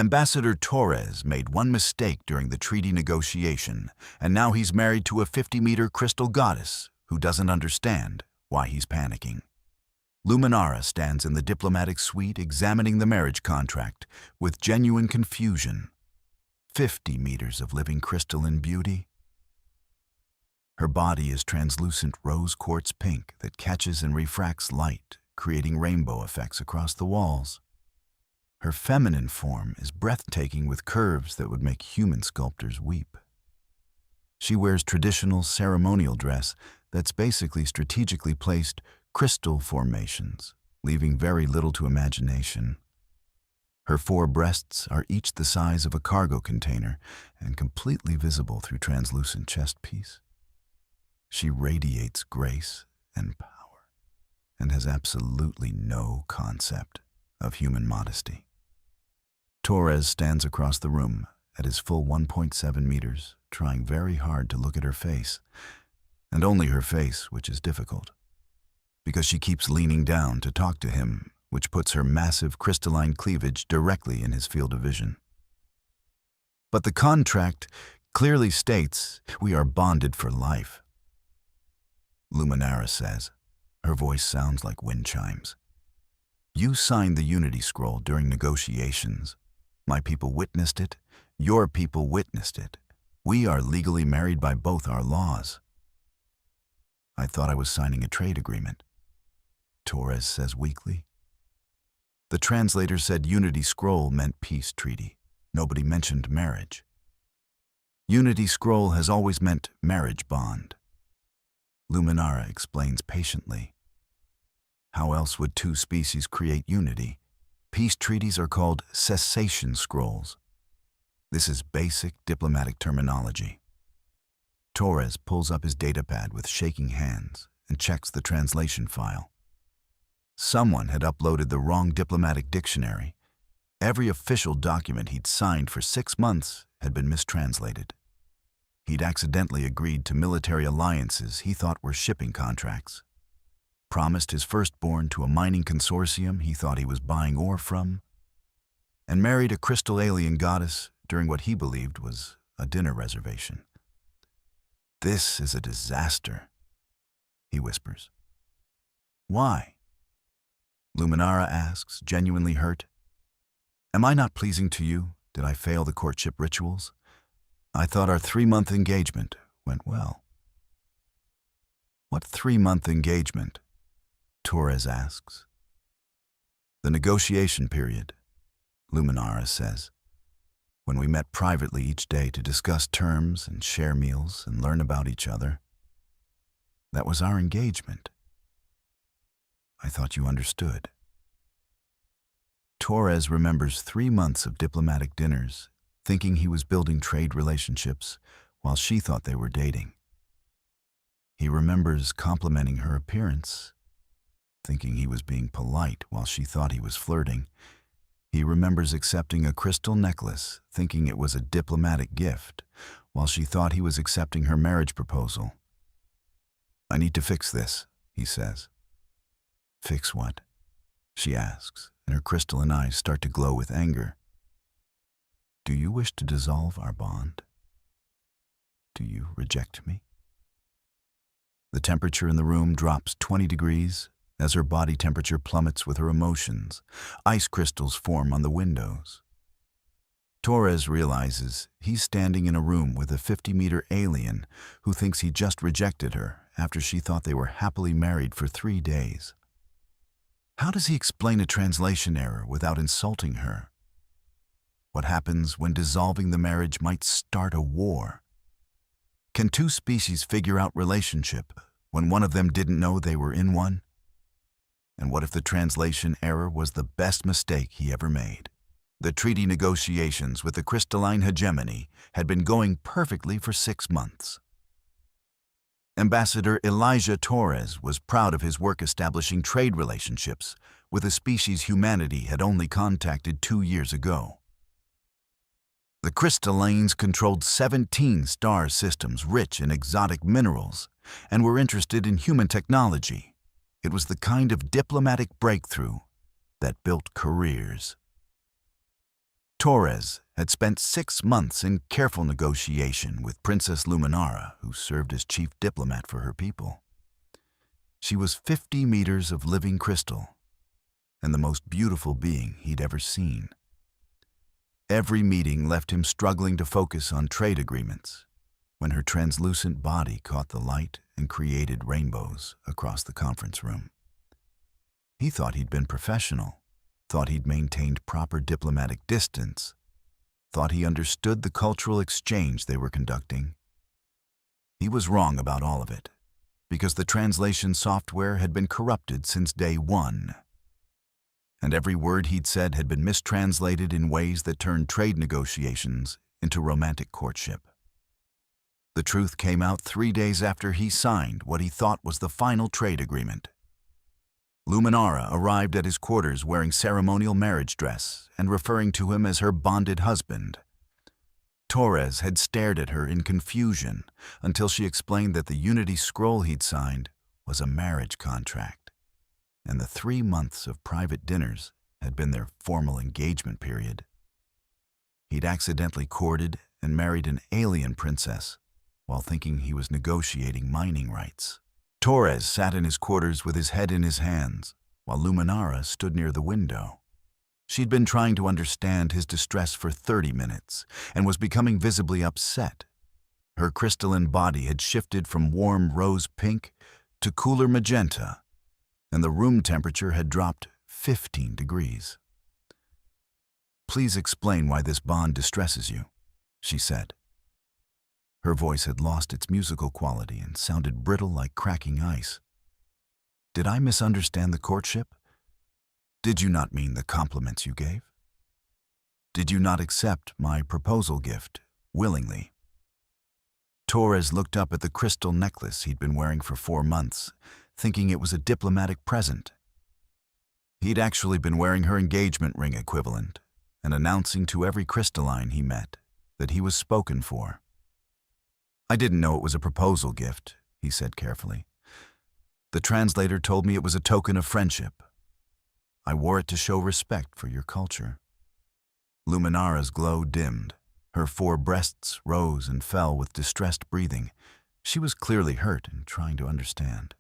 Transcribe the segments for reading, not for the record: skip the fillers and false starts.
Ambassador Torres made one mistake during the treaty negotiation, and now he's married to a 50-meter crystal goddess who doesn't understand why he's panicking. Luminara stands in the diplomatic suite examining the marriage contract with genuine confusion. 50 meters of living crystalline beauty. Her body is translucent rose quartz pink that catches and refracts light, creating rainbow effects across the walls. Her feminine form is breathtaking with curves that would make human sculptors weep. She wears traditional ceremonial dress that's basically strategically placed crystal formations, leaving very little to imagination. Her 4 breasts are each the size of a cargo container and completely visible through translucent chest piece. She radiates grace and power and has absolutely no concept of human modesty. Torres stands across the room at his full 1.7 meters, trying very hard to look at her face, and only her face, which is difficult, because she keeps leaning down to talk to him, which puts her massive crystalline cleavage directly in his field of vision. But the contract clearly states we are bonded for life. Luminara says. Her voice sounds like wind chimes. You signed the Unity Scroll during negotiations. My people witnessed it. Your people witnessed it. We are legally married by both our laws. I thought I was signing a trade agreement, Torres says weakly. The translator said Unity Scroll meant peace treaty. Nobody mentioned marriage. Unity Scroll has always meant marriage bond. Luminara explains patiently. How else would 2 species create unity? Peace treaties are called cessation scrolls. This is basic diplomatic terminology. Torres pulls up his datapad with shaking hands and checks the translation file. Someone had uploaded the wrong diplomatic dictionary. Every official document he'd signed for 6 months had been mistranslated. He'd accidentally agreed to military alliances he thought were shipping contracts, promised his firstborn to a mining consortium he thought he was buying ore from, and married a crystal alien goddess during what he believed was a dinner reservation. This is a disaster, he whispers. Why? Luminara asks, genuinely hurt. Am I not pleasing to you? Did I fail the courtship rituals? I thought our 3-month engagement went well. What 3-month engagement? Torres asks. The negotiation period, Luminara says, when we met privately each day to discuss terms and share meals and learn about each other. That was our engagement. I thought you understood. Torres remembers 3 months of diplomatic dinners, thinking he was building trade relationships while she thought they were dating. He remembers complimenting her appearance, thinking he was being polite while she thought he was flirting. He remembers accepting a crystal necklace, thinking it was a diplomatic gift, while she thought he was accepting her marriage proposal. I need to fix this, he says. Fix what? She asks, and her crystalline eyes start to glow with anger. Do you wish to dissolve our bond? Do you reject me? The temperature in the room drops 20 degrees as her body temperature plummets with her emotions. Ice crystals form on the windows. Torres realizes he's standing in a room with a 50-meter alien who thinks he just rejected her after she thought they were happily married for 3 days. How does he explain a translation error without insulting her? What happens when dissolving the marriage might start a war? Can 2 species figure out relationship when one of them didn't know they were in one? And what if the translation error was the best mistake he ever made? The treaty negotiations with the Crystalline Hegemony had been going perfectly for 6 months. Ambassador Elijah Torres was proud of his work establishing trade relationships with a species humanity had only contacted 2 years ago. The Crystallines controlled 17 star systems rich in exotic minerals and were interested in human technology. It was the kind of diplomatic breakthrough that built careers. Torres had spent 6 months in careful negotiation with Princess Luminara, who served as chief diplomat for her people. She was 50 meters of living crystal, and the most beautiful being he'd ever seen. Every meeting left him struggling to focus on trade agreements when her translucent body caught the light and created rainbows across the conference room. He thought he'd been professional, thought he'd maintained proper diplomatic distance, thought he understood the cultural exchange they were conducting. He was wrong about all of it, because the translation software had been corrupted since day one, and every word he'd said had been mistranslated in ways that turned trade negotiations into romantic courtship. The truth came out 3 days after he signed what he thought was the final trade agreement. Luminara arrived at his quarters wearing ceremonial marriage dress and referring to him as her bonded husband. Torres had stared at her in confusion until she explained that the Unity scroll he'd signed was a marriage contract, and the 3 months of private dinners had been their formal engagement period. He'd accidentally courted and married an alien princess while thinking he was negotiating mining rights. Torres sat in his quarters with his head in his hands, while Luminara stood near the window. She'd been trying to understand his distress for 30 minutes and was becoming visibly upset. Her crystalline body had shifted from warm rose pink to cooler magenta, and the room temperature had dropped 15 degrees. "Please explain why this bond distresses you," she said. Her voice had lost its musical quality and sounded brittle like cracking ice. "Did I misunderstand the courtship? Did you not mean the compliments you gave? Did you not accept my proposal gift willingly?" Torres looked up at the crystal necklace he'd been wearing for 4 months, thinking it was a diplomatic present. He'd actually been wearing her engagement ring equivalent and announcing to every crystalline he met that he was spoken for. "I didn't know it was a proposal gift," he said carefully. "The translator told me it was a token of friendship. I wore it to show respect for your culture." Luminara's glow dimmed. Her 4 breasts rose and fell with distressed breathing. She was clearly hurt and trying to understand.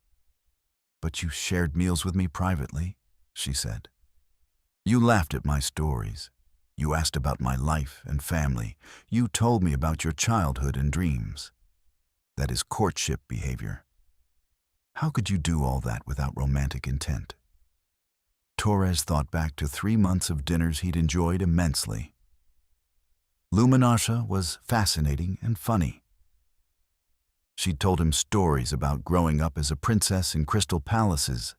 "But you shared meals with me privately," she said. "You laughed at my stories. You asked about my life and family. You told me about your childhood and dreams. That is courtship behavior. How could you do all that without romantic intent?" Torres thought back to 3 months of dinners he'd enjoyed immensely. Luminara was fascinating and funny. She'd told him stories about growing up as a princess in crystal palaces,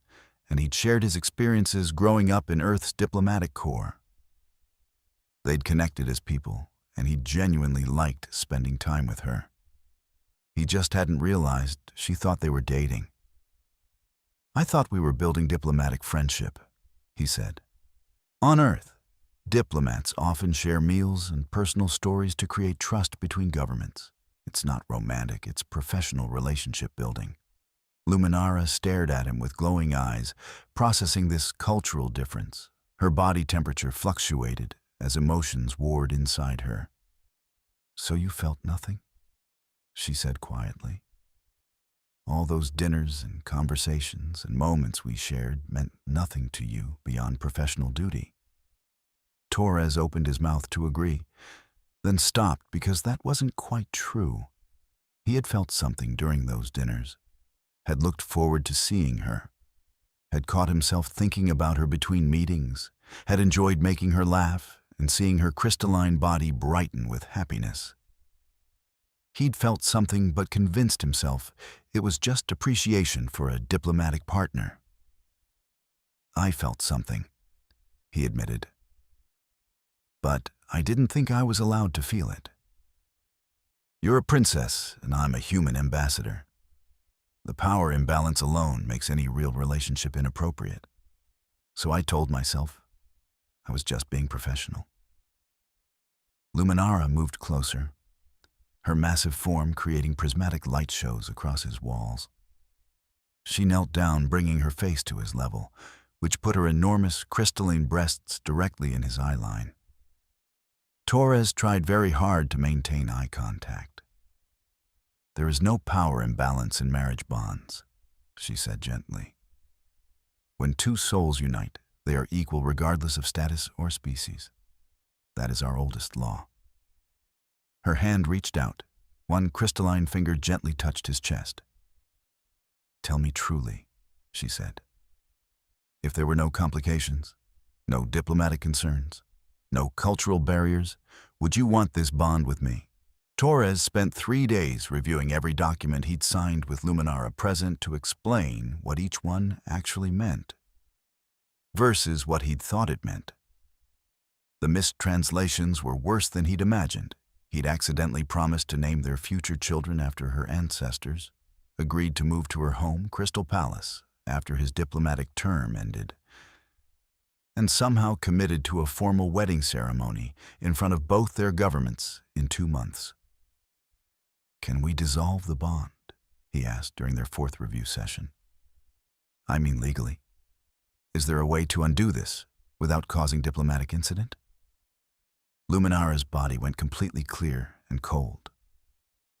and he'd shared his experiences growing up in Earth's diplomatic corps. They'd connected as people, and he genuinely liked spending time with her. He just hadn't realized she thought they were dating. "I thought we were building diplomatic friendship," he said. "On Earth, diplomats often share meals and personal stories to create trust between governments. It's not romantic, it's professional relationship building." Luminara stared at him with glowing eyes, processing this cultural difference. Her body temperature fluctuated as emotions warred inside her. "So you felt nothing?" she said quietly. "All those dinners and conversations and moments we shared meant nothing to you beyond professional duty?" Torres opened his mouth to agree, then stopped because that wasn't quite true. He had felt something during those dinners, had looked forward to seeing her, had caught himself thinking about her between meetings, had enjoyed making her laugh and seeing her crystalline body brighten with happiness. He'd felt something but convinced himself it was just appreciation for a diplomatic partner. "I felt something," he admitted. "But I didn't think I was allowed to feel it. You're a princess and I'm a human ambassador. The power imbalance alone makes any real relationship inappropriate. So I told myself I was just being professional." Luminara moved closer, her massive form creating prismatic light shows across his walls. She knelt down, bringing her face to his level, which put her enormous crystalline breasts directly in his eyeline. Torres tried very hard to maintain eye contact. "There is no power imbalance in marriage bonds," she said gently. "When two souls unite, they are equal regardless of status or species. That is our oldest law." Her hand reached out. One crystalline finger gently touched his chest. "Tell me truly," she said. "If there were no complications, no diplomatic concerns, no cultural barriers, would you want this bond with me?" Torres spent 3 days reviewing every document he'd signed with Luminara present to explain what each one actually meant, versus what he'd thought it meant. The mistranslations were worse than he'd imagined. He'd accidentally promised to name their future children after her ancestors, agreed to move to her home, Crystal Palace, after his diplomatic term ended, and somehow committed to a formal wedding ceremony in front of both their governments in 2 months. "Can we dissolve the bond?" he asked during their 4th review session. "I mean legally. Is there a way to undo this without causing diplomatic incident?" Luminara's body went completely clear and cold.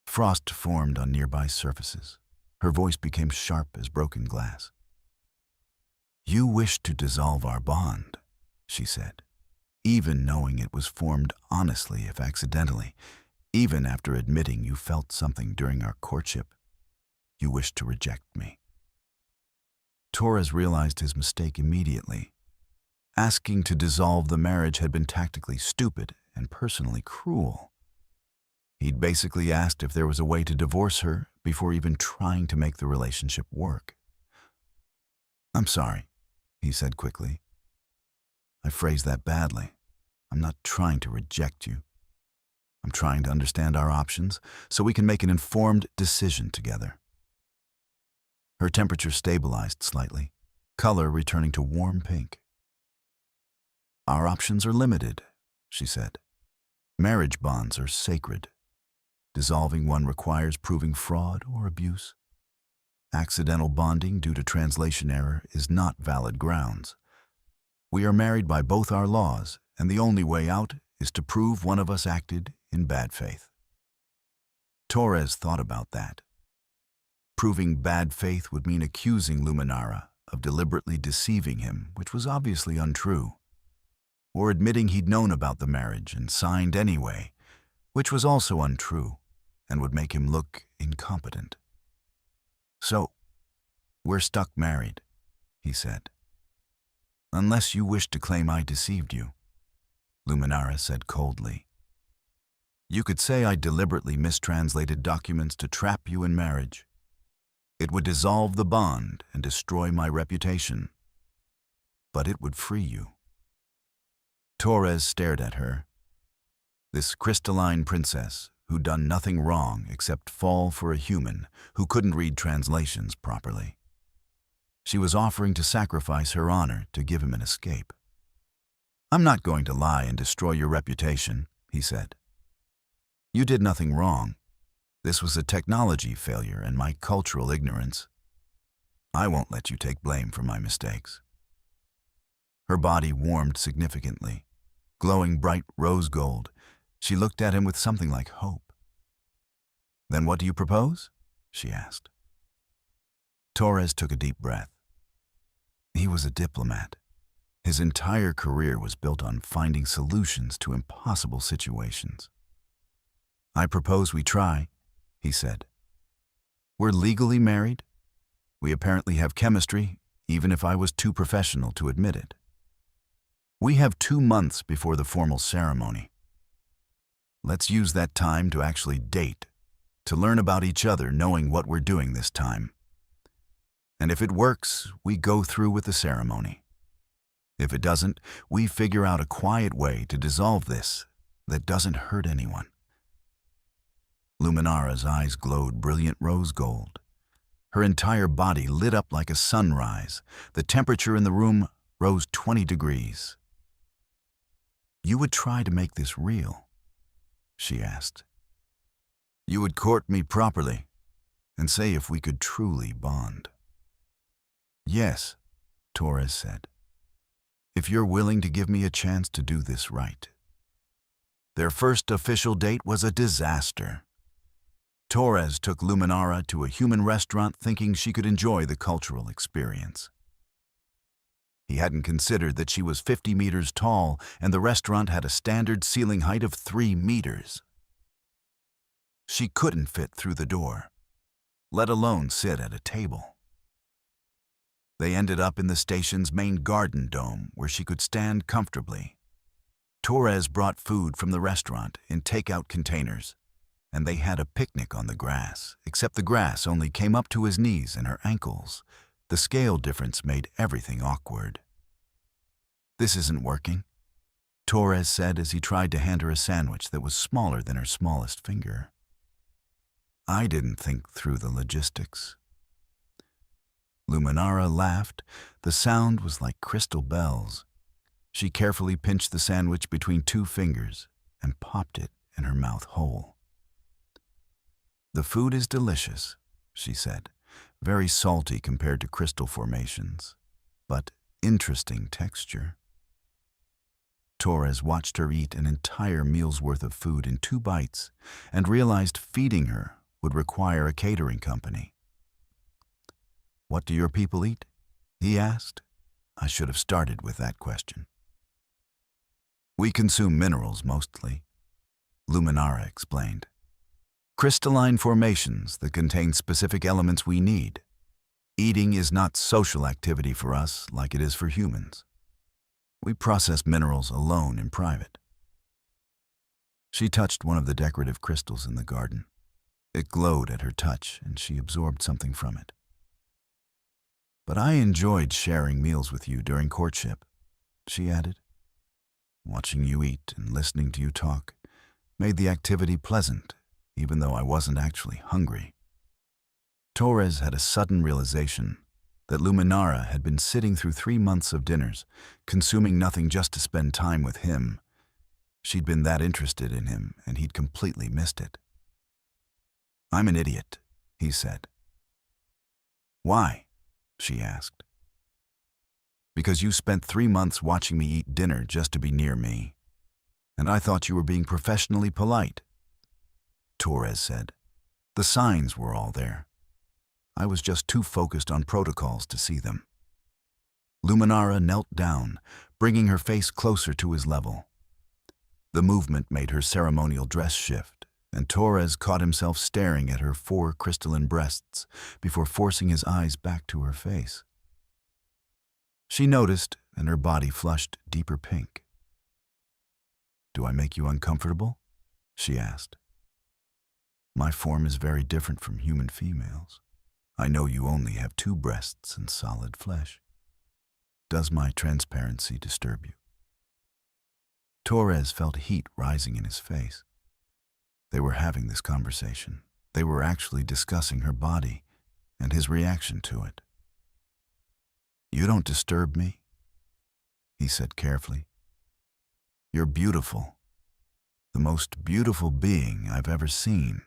Frost formed on nearby surfaces. Her voice became sharp as broken glass. "You wish to dissolve our bond," she said, "even knowing it was formed honestly if accidentally, even after admitting you felt something during our courtship. You wish to reject me." Torres realized his mistake immediately. Asking to dissolve the marriage had been tactically stupid and personally cruel. He'd basically asked if there was a way to divorce her before even trying to make the relationship work. "I'm sorry," he said quickly. "I phrased that badly. I'm not trying to reject you. I'm trying to understand our options so we can make an informed decision together." Her temperature stabilized slightly, color returning to warm pink. "Our options are limited," she said. "Marriage bonds are sacred. Dissolving one requires proving fraud or abuse. Accidental bonding due to translation error is not valid grounds. We are married by both our laws, and the only way out is to prove one of us acted in bad faith." Torres thought about that. Proving bad faith would mean accusing Luminara of deliberately deceiving him, which was obviously untrue, or admitting he'd known about the marriage and signed anyway, which was also untrue and would make him look incompetent. "So, we're stuck married," he said. "Unless you wish to claim I deceived you," Luminara said coldly. "You could say I deliberately mistranslated documents to trap you in marriage. It would dissolve the bond and destroy my reputation, but it would free you." Torres stared at her. This crystalline princess who'd done nothing wrong except fall for a human who couldn't read translations properly. She was offering to sacrifice her honor to give him an escape. "I'm not going to lie and destroy your reputation," he said. "You did nothing wrong. This was a technology failure and my cultural ignorance. I won't let you take blame for my mistakes." Her body warmed significantly. Glowing bright rose gold, she looked at him with something like hope. "Then what do you propose?" she asked. Torres took a deep breath. He was a diplomat. His entire career was built on finding solutions to impossible situations. "I propose we try," he said. "We're legally married. We apparently have chemistry, even if I was too professional to admit it. We have 2 months before the formal ceremony. Let's use that time to actually date, to learn about each other knowing what we're doing this time. And if it works, we go through with the ceremony. If it doesn't, we figure out a quiet way to dissolve this that doesn't hurt anyone." Luminara's eyes glowed brilliant rose gold. Her entire body lit up like a sunrise. The temperature in the room rose 20 degrees. "You would try to make this real?" she asked. "You would court me properly and say if we could truly bond." "Yes," Torres said, "if you're willing to give me a chance to do this right." Their first official date was a disaster. Torres took Luminara to a human restaurant thinking she could enjoy the cultural experience. He hadn't considered that she was 50 meters tall and the restaurant had a standard ceiling height of 3 meters. She couldn't fit through the door, let alone sit at a table. They ended up in the station's main garden dome where she could stand comfortably. Torres brought food from the restaurant in takeout containers, and they had a picnic on the grass, except the grass only came up to his knees and her ankles. The scale difference made everything awkward. "This isn't working," Torres said as he tried to hand her a sandwich that was smaller than her smallest finger. "I didn't think through the logistics." Luminara laughed. The sound was like crystal bells. She carefully pinched the sandwich between 2 fingers and popped it in her mouth whole. "The food is delicious," she said, "very salty compared to crystal formations, but interesting texture." Torres watched her eat an entire meal's worth of food in 2 bites and realized feeding her would require a catering company. "What do your people eat?" he asked. I should have started with that question. "We consume minerals mostly," Luminara explained. "Crystalline formations that contain specific elements we need. Eating is not social activity for us like it is for humans. We process minerals alone in private." She touched one of the decorative crystals in the garden. It glowed at her touch, and she absorbed something from it. "But I enjoyed sharing meals with you during courtship," she added. "Watching you eat and listening to you talk made the activity pleasant, even though I wasn't actually hungry." Torres had a sudden realization that Luminara had been sitting through 3 months of dinners, consuming nothing just to spend time with him. She'd been that interested in him, and he'd completely missed it. "I'm an idiot," he said. "Why?" she asked. "Because you spent 3 months watching me eat dinner just to be near me, and I thought you were being professionally polite," Torres said. "The signs were all there. I was just too focused on protocols to see them." Luminara knelt down, bringing her face closer to his level. The movement made her ceremonial dress shift, and Torres caught himself staring at her 4 crystalline breasts before forcing his eyes back to her face. She noticed, and her body flushed deeper pink. "Do I make you uncomfortable?" she asked. "My form is very different from human females. I know you only have 2 breasts and solid flesh. Does my transparency disturb you?" Torres felt heat rising in his face. They were having this conversation. They were actually discussing her body and his reaction to it. "You don't disturb me," he said carefully. "You're beautiful, the most beautiful being I've ever seen.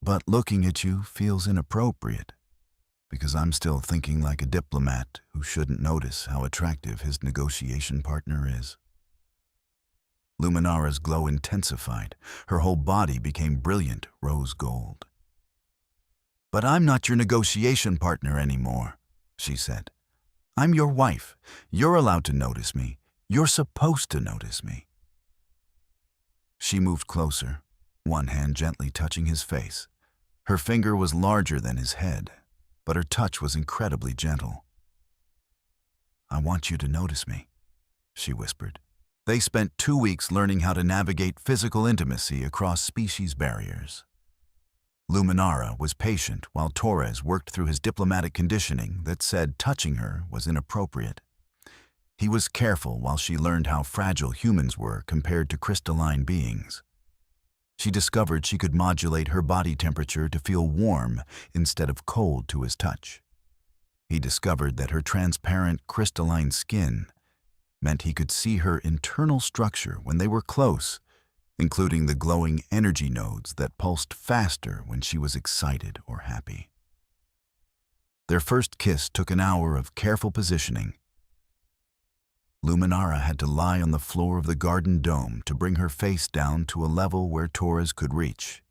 But looking at you feels inappropriate, because I'm still thinking like a diplomat who shouldn't notice how attractive his negotiation partner is." Luminara's glow intensified. Her whole body became brilliant rose gold. "But I'm not your negotiation partner anymore," she said. "I'm your wife. You're allowed to notice me. You're supposed to notice me." She moved closer, one hand gently touching his face. Her finger was larger than his head, but her touch was incredibly gentle. "I want you to notice me," she whispered. They spent 2 weeks learning how to navigate physical intimacy across species barriers. Luminara was patient while Torres worked through his diplomatic conditioning that said touching her was inappropriate. He was careful while she learned how fragile humans were compared to crystalline beings. She discovered she could modulate her body temperature to feel warm instead of cold to his touch. He discovered that her transparent crystalline skin meant he could see her internal structure when they were close, including the glowing energy nodes that pulsed faster when she was excited or happy. Their first kiss took an hour of careful positioning. Luminara had to lie on the floor of the garden dome to bring her face down to a level where Torres could reach.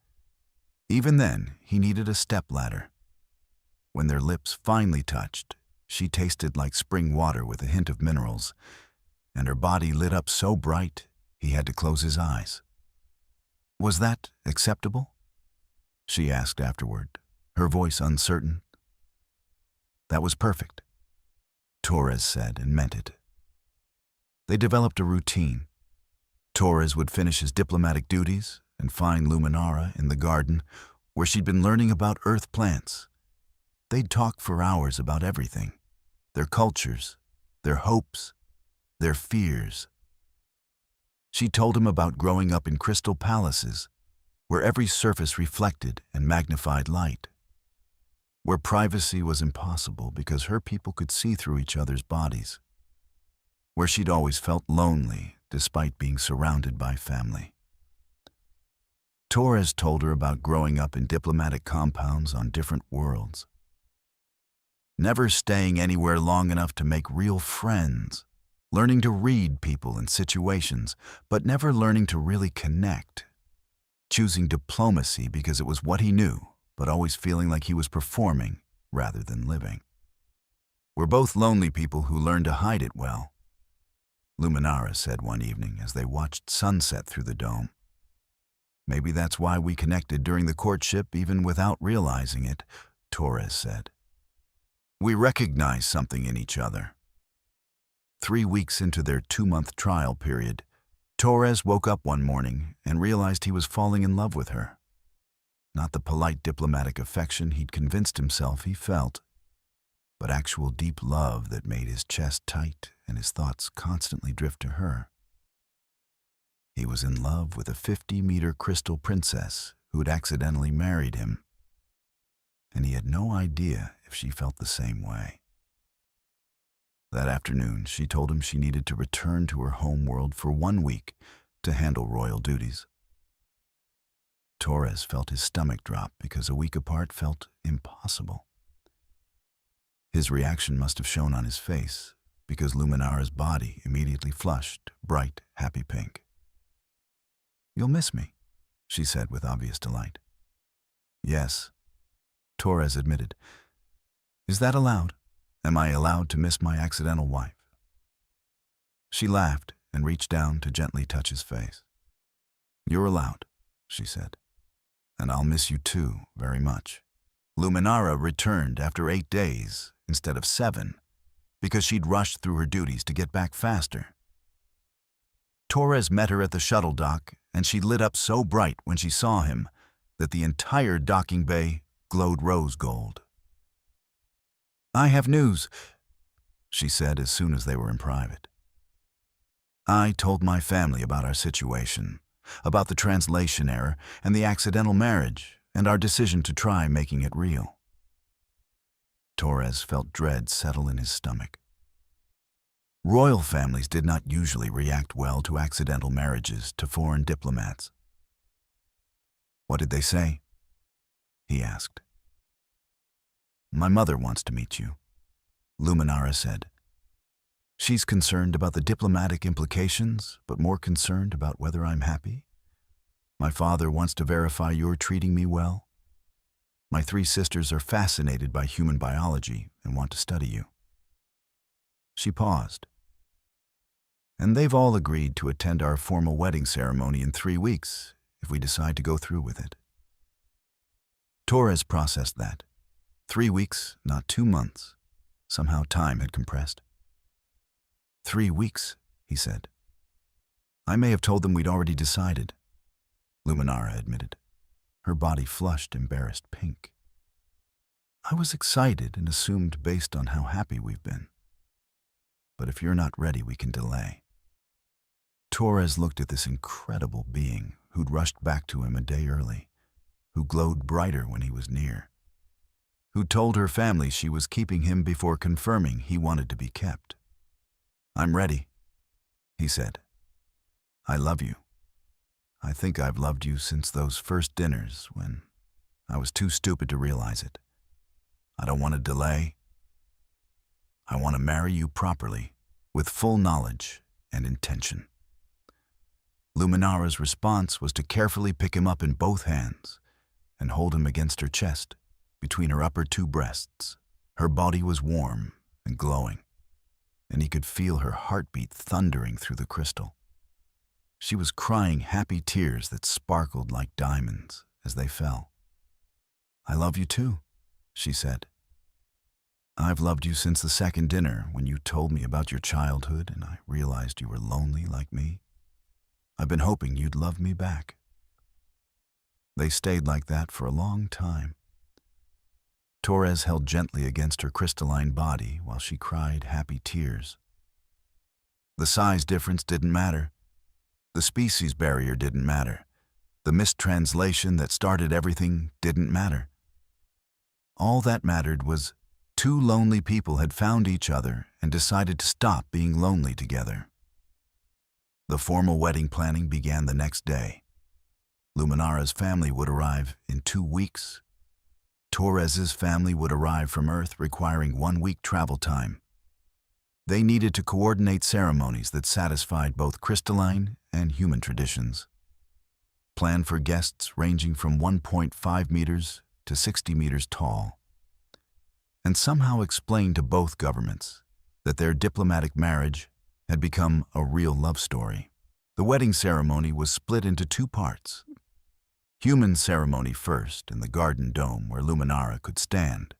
Even then, he needed a stepladder. When their lips finally touched, she tasted like spring water with a hint of minerals, and her body lit up so bright he had to close his eyes. "Was that acceptable?" she asked afterward, her voice uncertain. "That was perfect," Torres said, and meant it. They developed a routine. Torres would finish his diplomatic duties and find Luminara in the garden where she'd been learning about earth plants. They'd talk for hours about everything: their cultures, their hopes, their fears. She told him about growing up in crystal palaces, where every surface reflected and magnified light, where privacy was impossible because her people could see through each other's bodies, where she'd always felt lonely despite being surrounded by family. Torres told her about growing up in diplomatic compounds on different worlds, never staying anywhere long enough to make real friends, learning to read people and situations, but never learning to really connect, choosing diplomacy because it was what he knew, but always feeling like he was performing rather than living. "We're both lonely people who learn to hide it well," Luminara said one evening as they watched sunset through the dome. "Maybe that's why we connected during the courtship even without realizing it," Torres said. "We recognized something in each other." 3 weeks into their 2-month trial period, Torres woke up one morning and realized he was falling in love with her. Not the polite diplomatic affection he'd convinced himself he felt, but actual deep love that made his chest tight and his thoughts constantly drift to her. He was in love with a 50-meter crystal princess who had accidentally married him, and he had no idea if she felt the same way. That afternoon, she told him she needed to return to her home world for 1 week to handle royal duties. Torres felt his stomach drop because a week apart felt impossible. His reaction must have shown on his face because Luminara's body immediately flushed bright, happy pink. "You'll miss me," she said with obvious delight. "Yes," Torres admitted. "Is that allowed? Am I allowed to miss my accidental wife?" She laughed and reached down to gently touch his face. "You're allowed," she said. "And I'll miss you too, very much." Luminara returned after 8 days instead of 7 because she'd rushed through her duties to get back faster. Torres met her at the shuttle dock, and she lit up so bright when she saw him that the entire docking bay glowed rose gold. "I have news," she said as soon as they were in private. "I told my family about our situation, about the translation error and the accidental marriage, and our decision to try making it real." Torres felt dread settle in his stomach. Royal families did not usually react well to accidental marriages to foreign diplomats. "What did they say?" he asked. "My mother wants to meet you," Luminara said. "She's concerned about the diplomatic implications, but more concerned about whether I'm happy. My father wants to verify you're treating me well. My 3 sisters are fascinated by human biology and want to study you." She paused. "And they've all agreed to attend our formal wedding ceremony in 3 weeks if we decide to go through with it." Torres processed that. 3 weeks, not 2 months. Somehow time had compressed. 3 weeks, he said. "I may have told them we'd already decided," Luminara admitted. Her body flushed embarrassed pink. "I was excited and assumed based on how happy we've been. But if you're not ready, we can delay." Torres looked at this incredible being who'd rushed back to him a day early, who glowed brighter when he was near, who told her family she was keeping him before confirming he wanted to be kept. "I'm ready," he said. "I love you. I think I've loved you since those first dinners when I was too stupid to realize it. I don't want to delay. I want to marry you properly, with full knowledge and intention. Luminara's response was to carefully pick him up in both hands and hold him against her chest, between her upper two breasts. Her body was warm and glowing, and he could feel her heartbeat thundering through the crystal. She was crying happy tears that sparkled like diamonds as they fell. "I love you too," she said. "I've loved you since the second dinner when you told me about your childhood and I realized you were lonely like me. I've been hoping you'd love me back." They stayed like that for a long time. Torres held gently against her crystalline body while she cried happy tears. The size difference didn't matter. The species barrier didn't matter. The mistranslation that started everything didn't matter. All that mattered was two lonely people had found each other and decided to stop being lonely together. The formal wedding planning began the next day. Luminara's family would arrive in 2 weeks. Torres's family would arrive from Earth requiring 1 week travel time. They needed to coordinate ceremonies that satisfied both crystalline and human traditions. Plan for guests ranging from 1.5 meters to 60 meters tall. And somehow explain to both governments that their diplomatic marriage had become a real love story. The wedding ceremony was split into 2 parts. Human ceremony first in the garden dome where Luminara could stand.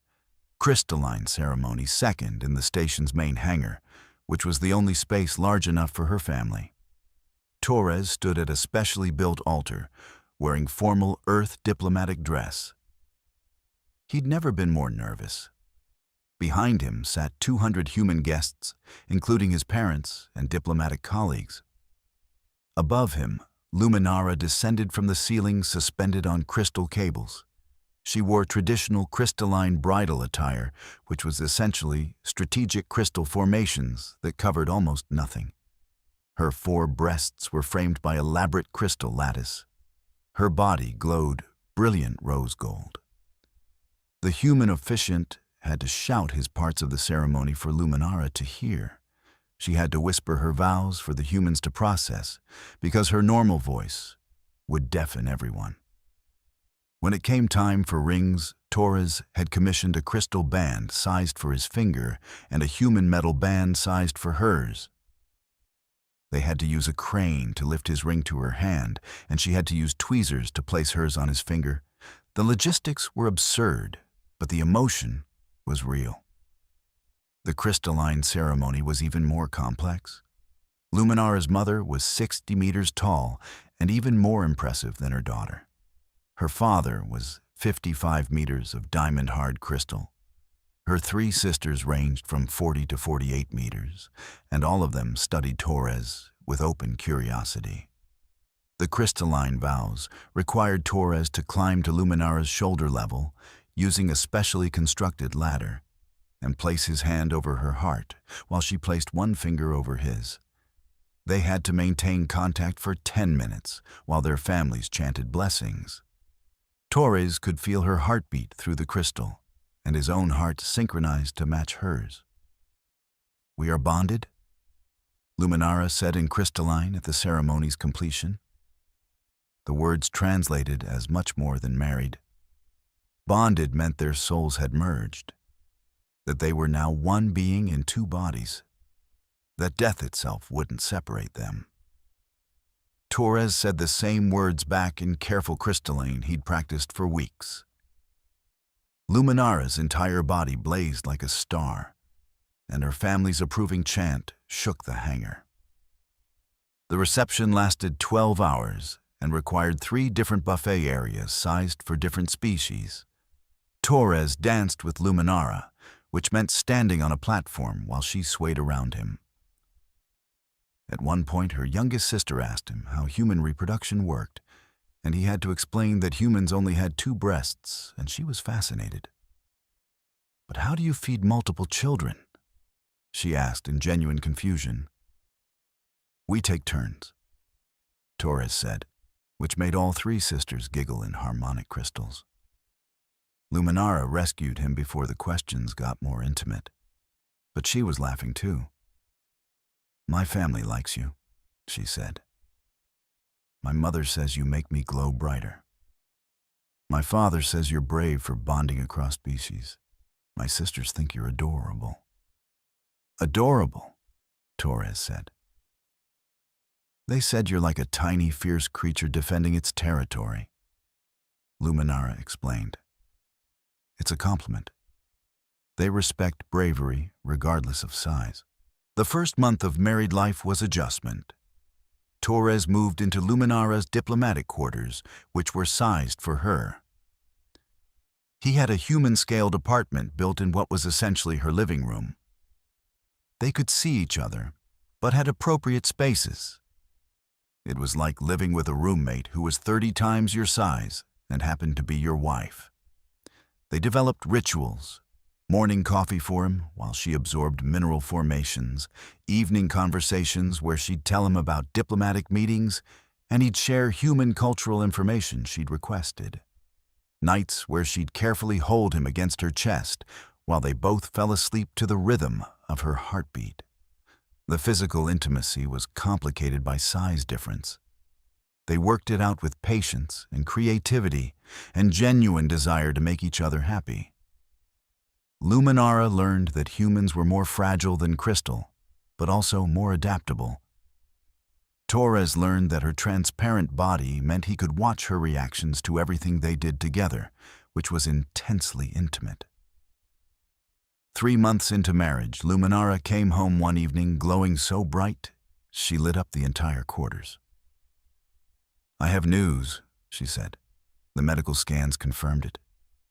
Crystalline ceremony second in the station's main hangar, which was the only space large enough for her family. Torres stood at a specially built altar, wearing formal Earth diplomatic dress. He'd never been more nervous. Behind him sat 200 human guests, including his parents and diplomatic colleagues. Above him, Luminara descended from the ceiling suspended on crystal cables. She wore traditional crystalline bridal attire, which was essentially strategic crystal formations that covered almost nothing. Her 4 breasts were framed by elaborate crystal lattice. Her body glowed brilliant rose gold. The human officiant had to shout his parts of the ceremony for Luminara to hear. She had to whisper her vows for the humans to process, because her normal voice would deafen everyone. When it came time for rings, Torres had commissioned a crystal band sized for his finger and a human metal band sized for hers. They had to use a crane to lift his ring to her hand, and she had to use tweezers to place hers on his finger. The logistics were absurd, but the emotion was real. The crystalline ceremony was even more complex. Luminara's mother was 60 meters tall and even more impressive than her daughter. Her father was 55 meters of diamond-hard crystal. Her 3 sisters ranged from 40 to 48 meters, and all of them studied Torres with open curiosity. The crystalline vows required Torres to climb to Luminara's shoulder level using a specially constructed ladder, and place his hand over her heart while she placed 1 finger over his. They had to maintain contact for 10 minutes while their families chanted blessings. Torres could feel her heartbeat through the crystal, and his own heart synchronized to match hers. "We are bonded?" Luminara said in crystalline at the ceremony's completion. The words translated as much more than married. Bonded meant their souls had merged, that they were now one being in 2 bodies, that death itself wouldn't separate them. Torres said the same words back in careful crystalline he'd practiced for weeks. Luminara's entire body blazed like a star, and her family's approving chant shook the hangar. The reception lasted 12 hours and required 3 different buffet areas sized for different species. Torres danced with Luminara, which meant standing on a platform while she swayed around him. At one point, her youngest sister asked him how human reproduction worked, and he had to explain that humans only had 2 breasts, and she was fascinated. "But how do you feed multiple children?" she asked in genuine confusion. "We take turns," Torres said, which made all 3 sisters giggle in harmonic crystals. Luminara rescued him before the questions got more intimate, but she was laughing too. My family likes you, she said. My mother says you make me glow brighter. My father says you're brave for bonding across species. My sisters think you're adorable. Adorable, Torres said. They said you're like a tiny, fierce creature defending its territory. Luminara explained. It's a compliment. They respect bravery regardless of size. The first month of married life was adjustment. Torres moved into Luminara's diplomatic quarters, which were sized for her. He had a human-scaled apartment built in what was essentially her living room. They could see each other, but had appropriate spaces. It was like living with a roommate who was 30 times your size and happened to be your wife. They developed rituals. Morning coffee for him while she absorbed mineral formations, evening conversations where she'd tell him about diplomatic meetings, and he'd share human cultural information she'd requested. Nights where she'd carefully hold him against her chest while they both fell asleep to the rhythm of her heartbeat. The physical intimacy was complicated by size difference. They worked it out with patience and creativity and genuine desire to make each other happy. Luminara learned that humans were more fragile than crystal, but also more adaptable. Torres learned that her transparent body meant he could watch her reactions to everything they did together, which was intensely intimate. 3 months into marriage, Luminara came home one evening glowing so bright, she lit up the entire quarters. I have news, she said. The medical scans confirmed it.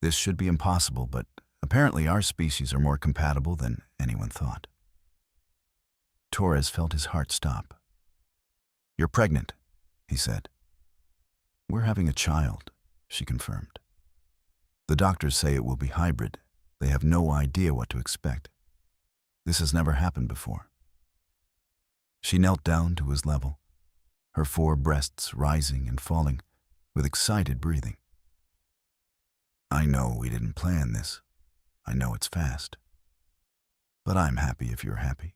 This should be impossible, but apparently our species are more compatible than anyone thought. Torres felt his heart stop. You're pregnant, he said. We're having a child, she confirmed. The doctors say it will be hybrid. They have no idea what to expect. This has never happened before. She knelt down to his level, her 4 breasts rising and falling with excited breathing. I know we didn't plan this. I know it's fast. But I'm happy if you're happy.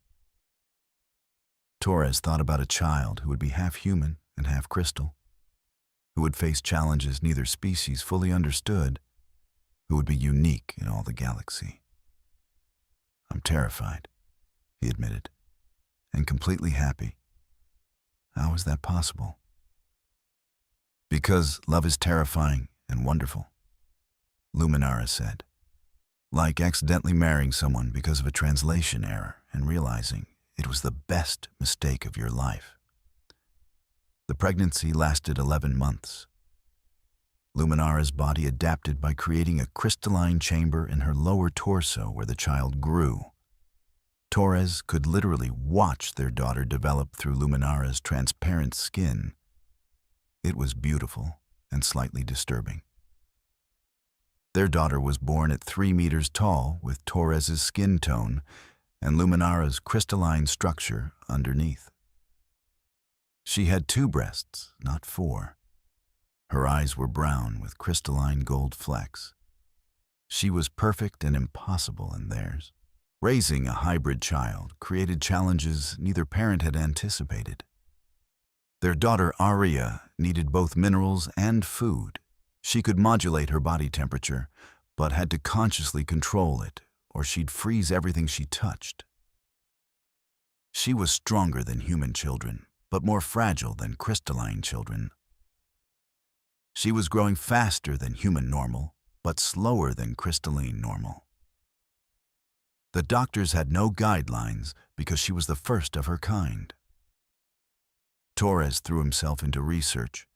Torres thought about a child who would be half human and half crystal, who would face challenges neither species fully understood, who would be unique in all the galaxy. I'm terrified, he admitted, and completely happy. How is that possible? Because love is terrifying and wonderful, Luminara said. Like accidentally marrying someone because of a translation error and realizing it was the best mistake of your life. The pregnancy lasted 11 months. Luminara's body adapted by creating a crystalline chamber in her lower torso where the child grew. Torres could literally watch their daughter develop through Luminara's transparent skin. It was beautiful and slightly disturbing. Their daughter was born at 3 meters tall with Torres's skin tone and Luminara's crystalline structure underneath. She had 2 breasts, not 4. Her eyes were brown with crystalline gold flecks. She was perfect and impossible in theirs. Raising a hybrid child created challenges neither parent had anticipated. Their daughter Aria needed both minerals and food. She could modulate her body temperature, but had to consciously control it, or she'd freeze everything she touched. She was stronger than human children, but more fragile than crystalline children. She was growing faster than human normal, but slower than crystalline normal. The doctors had no guidelines because she was the first of her kind. Torres threw himself into research,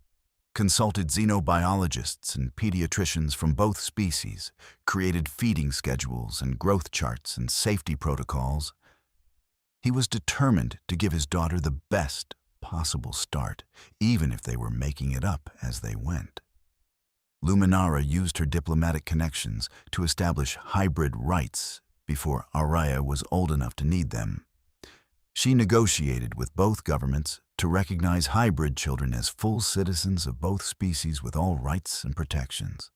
consulted xenobiologists and pediatricians from both species, created feeding schedules and growth charts and safety protocols. He was determined to give his daughter the best possible start, even if they were making it up as they went. Luminara used her diplomatic connections to establish hybrid rights before Araya was old enough to need them. She negotiated with both governments to recognize hybrid children as full citizens of both species with all rights and protections.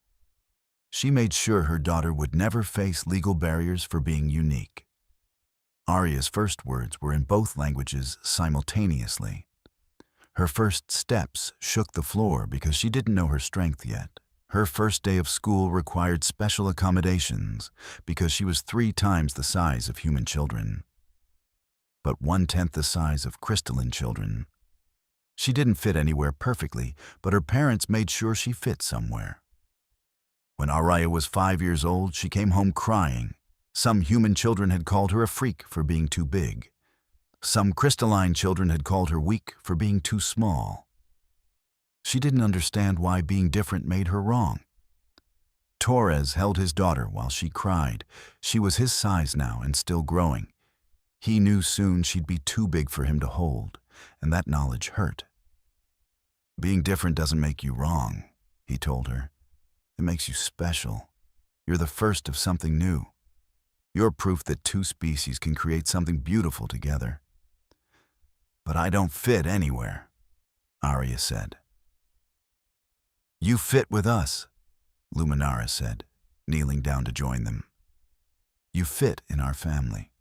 She made sure her daughter would never face legal barriers for being unique. Arya's first words were in both languages simultaneously. Her first steps shook the floor because she didn't know her strength yet. Her first day of school required special accommodations because she was 3 times the size of human children, but 1/10 the size of crystalline children. She didn't fit anywhere perfectly, but her parents made sure she fit somewhere. When Arya was 5 years old, she came home crying. Some human children had called her a freak for being too big. Some crystalline children had called her weak for being too small. She didn't understand why being different made her wrong. Torres held his daughter while she cried. She was his size now and still growing. He knew soon she'd be too big for him to hold, and that knowledge hurt. Being different doesn't make you wrong, he told her. It makes you special. You're the first of something new. You're proof that 2 species can create something beautiful together. But I don't fit anywhere, Arya said. You fit with us, Luminara said, kneeling down to join them. You fit in our family.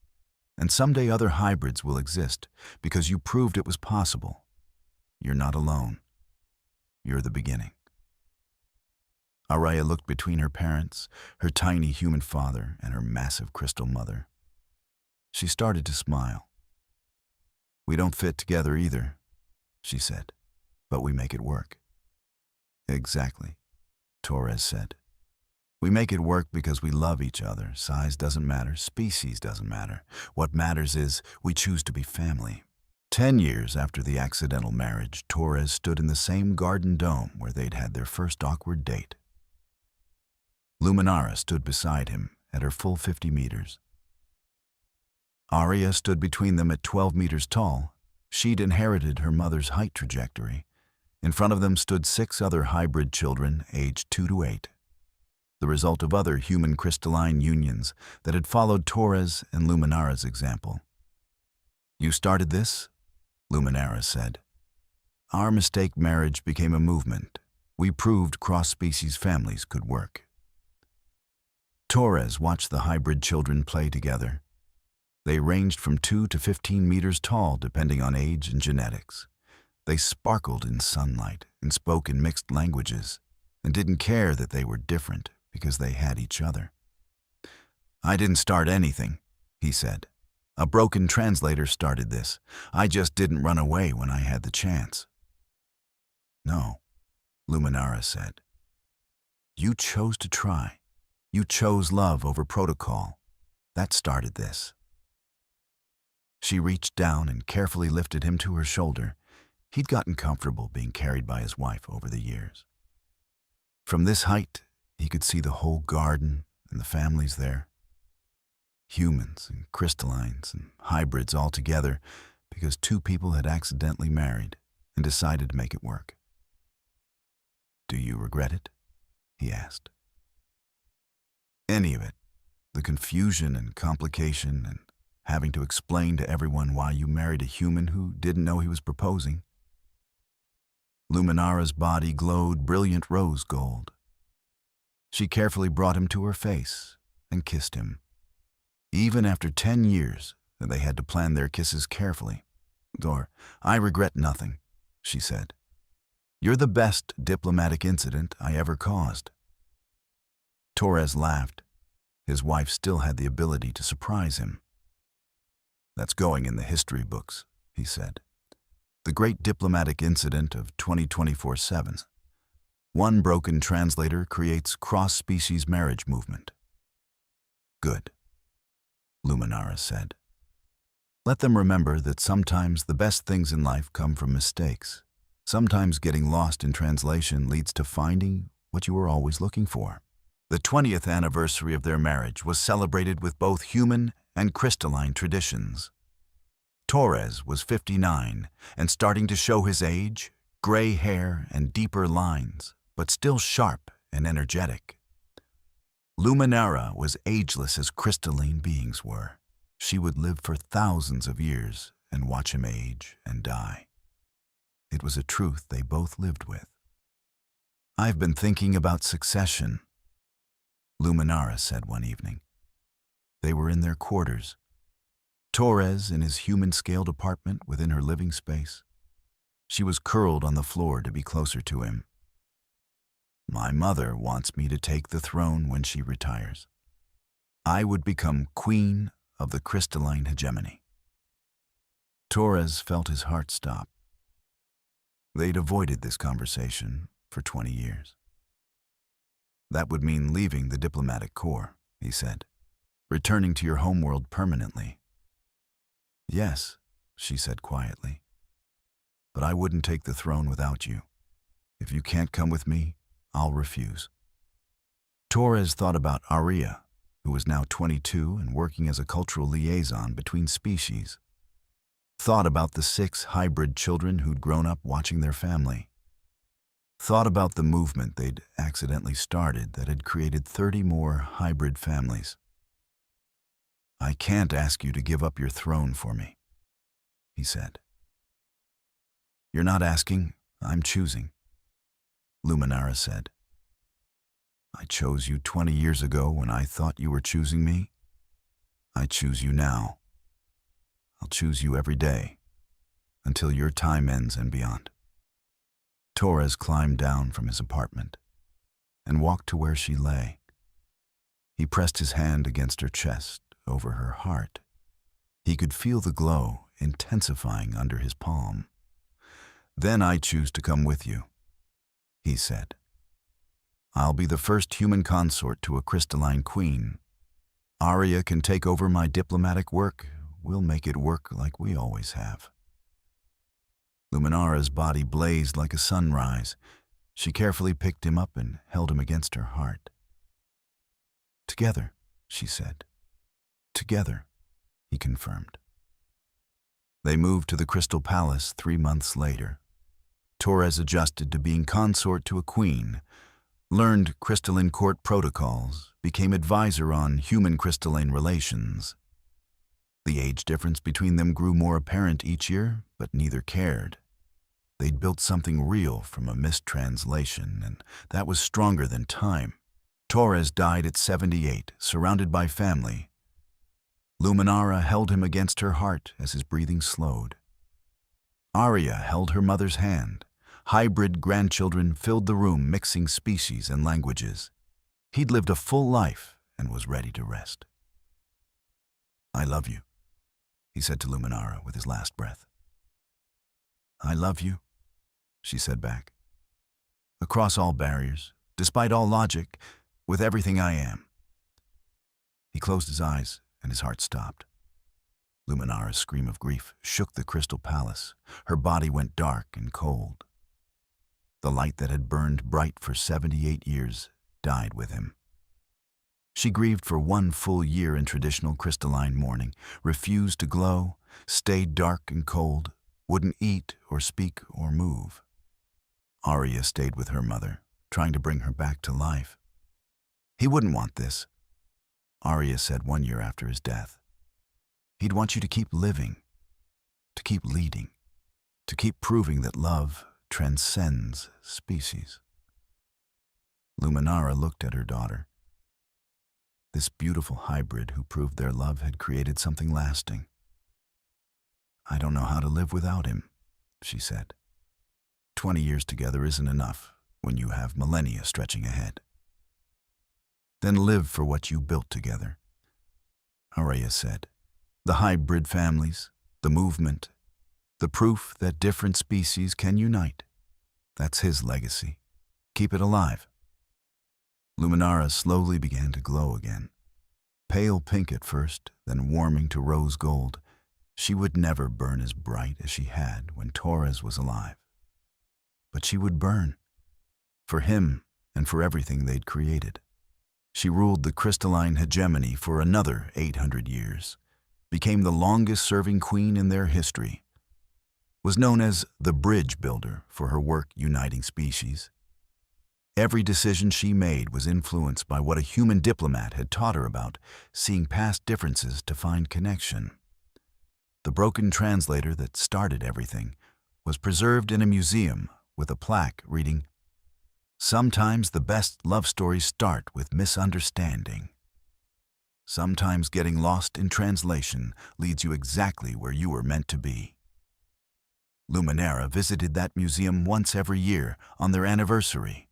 And someday other hybrids will exist because you proved it was possible. You're not alone. You're the beginning. Arya looked between her parents, her tiny human father, and her massive crystal mother. She started to smile. We don't fit together either, she said, but we make it work. Exactly, Torres said. We make it work because we love each other. Size doesn't matter, species doesn't matter. What matters is we choose to be family. 10 years after the accidental marriage, Torres stood in the same garden dome where they'd had their first awkward date. Luminara stood beside him at her full 50 meters. Arya stood between them at 12 meters tall. She'd inherited her mother's height trajectory. In front of them stood 6 other hybrid children aged 2 to 8, the result of other human crystalline unions that had followed Torres and Luminara's example. You started this? Luminara said. Our mistake marriage became a movement. We proved cross-species families could work. Torres watched the hybrid children play together. They ranged from 2 to 15 meters tall depending on age and genetics. They sparkled in sunlight and spoke in mixed languages and didn't care that they were different because they had each other. I didn't start anything, he said. A broken translator started this. I just didn't run away when I had the chance. No, Luminara said. You chose to try. You chose love over protocol. That started this. She reached down and carefully lifted him to her shoulder. He'd gotten comfortable being carried by his wife over the years. From this height, he could see the whole garden and the families there. Humans and crystallines and hybrids all together because 2 people had accidentally married and decided to make it work. Do you regret it? He asked. Any of it. The confusion and complication and having to explain to everyone why you married a human who didn't know he was proposing. Luminara's body glowed brilliant rose gold. She carefully brought him to her face and kissed him. Even after 10 years, they had to plan their kisses carefully. I regret nothing, she said. You're the best diplomatic incident I ever caused. Torres laughed. His wife still had the ability to surprise him. That's going in the history books, he said. The great diplomatic incident of 2024-7. One broken translator creates cross-species marriage movement. Good, Luminara said. Let them remember that sometimes the best things in life come from mistakes. Sometimes getting lost in translation leads to finding what you were always looking for. The 20th anniversary of their marriage was celebrated with both human and crystalline traditions. Torres was 59 and starting to show his age, gray hair and deeper lines, but still sharp and energetic. Luminara was ageless as crystalline beings were. She would live for thousands of years and watch him age and die. It was a truth they both lived with. I've been thinking about succession, Luminara said one evening. They were in their quarters. Torres in his human-scaled apartment within her living space. She was curled on the floor to be closer to him. My mother wants me to take the throne when she retires. I would become queen of the Crystalline Hegemony. Torres felt his heart stop. They'd avoided this conversation for 20 years. That would mean leaving the diplomatic corps, he said, returning to your homeworld permanently. Yes, she said quietly, but I wouldn't take the throne without you. If you can't come with me, I'll refuse. Torres thought about Aria, who was now 22 and working as a cultural liaison between species. Thought about the 6 hybrid children who'd grown up watching their family. Thought about the movement they'd accidentally started that had created 30 more hybrid families. I can't ask you to give up your throne for me, he said. You're not asking, I'm choosing, Luminara said. I chose you 20 years ago when I thought you were choosing me. I choose you now. I'll choose you every day, until your time ends and beyond. Torres climbed down from his apartment and walked to where she lay. He pressed his hand against her chest, over her heart. He could feel the glow intensifying under his palm. Then I choose to come with you, he said. I'll be the first human consort to a crystalline queen. Aria can take over my diplomatic work. We'll make it work like we always have. Luminara's body blazed like a sunrise. She carefully picked him up and held him against her heart. Together, she said. Together, he confirmed. They moved to the Crystal Palace 3 months later. Torres adjusted to being consort to a queen, learned crystalline court protocols, became advisor on human crystalline relations. The age difference between them grew more apparent each year, but neither cared. They'd built something real from a mistranslation, and that was stronger than time. Torres died at 78, surrounded by family. Luminara held him against her heart as his breathing slowed. Aria held her mother's hand. Hybrid grandchildren filled the room, mixing species and languages. He'd lived a full life and was ready to rest. I love you, he said to Luminara with his last breath. I love you, she said back. Across all barriers, despite all logic, with everything I am. He closed his eyes and his heart stopped. Luminara's scream of grief shook the Crystal Palace. Her body went dark and cold. The light that had burned bright for 78 years died with him. She grieved for 1 full year in traditional crystalline mourning, refused to glow, stayed dark and cold, wouldn't eat or speak or move. Aria stayed with her mother, trying to bring her back to life. He wouldn't want this, Aria said 1 year after his death. He'd want you to keep living, to keep leading, to keep proving that love transcends species. Luminara looked at her daughter. This beautiful hybrid who proved their love had created something lasting. I don't know how to live without him, she said. 20 years together isn't enough when you have millennia stretching ahead. Then live for what you built together, Aria said. The hybrid families, the movement, the proof that different species can unite. That's his legacy. Keep it alive. Luminara slowly began to glow again. Pale pink at first, then warming to rose gold. She would never burn as bright as she had when Torres was alive. But she would burn, for him and for everything they'd created. She ruled the Crystalline Hegemony for another 800 years, became the longest-serving queen in their history, was known as the bridge builder for her work uniting species. Every decision she made was influenced by what a human diplomat had taught her about seeing past differences to find connection. The broken translator that started everything was preserved in a museum with a plaque reading, "Sometimes the best love stories start with misunderstanding." Sometimes getting lost in translation leads you exactly where you were meant to be. Luminara visited that museum once every year on their anniversary,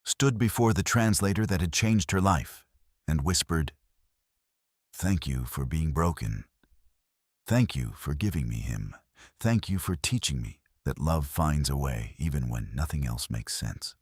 stood before the translator that had changed her life, and whispered, "Thank you for being broken. Thank you for giving me him. Thank you for teaching me that love finds a way even when nothing else makes sense."